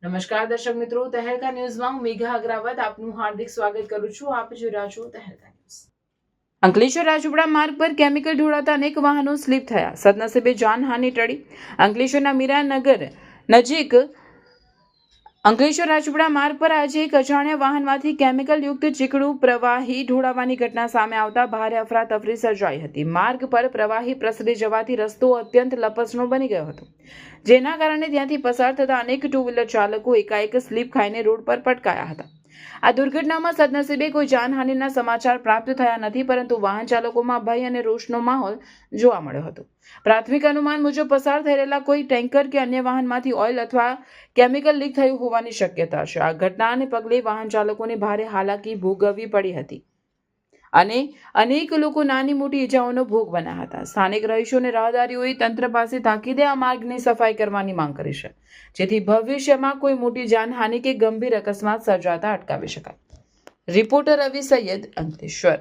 નમસ્કાર દર્શક મિત્રો, તહેલકા ન્યૂઝમાં હું મેઘા અગ્રવાલ આપનું હાર્દિક સ્વાગત કરું છું. આપ જોઈ રહ્યા છો તહેલકા ન્યૂઝ. અંકલેશ્વર રાજપીપળા માર્ગ પર કેમિકલ ઢોળાતા અનેક વાહનો સ્લીપ થયા. સદનસીબે જાનહાનિ ટળી. અંકલેશ્વરના મીરાનગર નજીક અંકલેશ્વર રાજપીપળા માર્ગ પર આજે એક અજાણ્યા વાહનમાંથી કેમિકલયુક્ત ચીકણું પ્રવાહી ઢોળાવાની ઘટના સામે આવતા ભારે અફરાતફરી સર્જાઈ હતી. માર્ગ પર પ્રવાહી પ્રસરી જવાથી રસ્તો અત્યંત લપસણો બની ગયો હતો, જેના કારણે ત્યાંથી પસાર થતા અનેક ટુ વ્હીલર ચાલકો એકાએક સ્લીપ ખાઈને રોડ પર પટકાયા હતા. આ દુર્ઘટનામાં સદનસીબે કોઈ જાનહાનિના સમાચાર પ્રાપ્ત થયા નથી, પરંતુ વાહન ચાલકોમાં ભય અને રોષનો માહોલ જોવા મળ્યો હતો. પ્રાથમિક અનુમાન મુજબ પસાર થઈ રહેલા કોઈ ટેન્કર કે અન્ય વાહનમાંથી ઓઇલ અથવા કેમિકલ લીક થયું હોવાની શક્યતા છે. આ ઘટનાને પગલે વાહન ચાલકોને ભારે હાલાકી ભોગવવી પડી હતી અને અનેક લોકો નાની મોટી ઈજાઓનો ભોગ બન્યા હતા. સ્થાનિક રહીશો અને રાહદારીઓએ તંત્ર પાસે તાકીદે આ માર્ગની સફાઈ કરવાની માંગ કરી છે, જેથી ભવિષ્યમાં કોઈ મોટી જાનહાનિ કે ગંભીર અકસ્માત સર્જાતા અટકાવી શકાય. રિપોર્ટર રવિ સૈયદ, અંકલેશ્વર.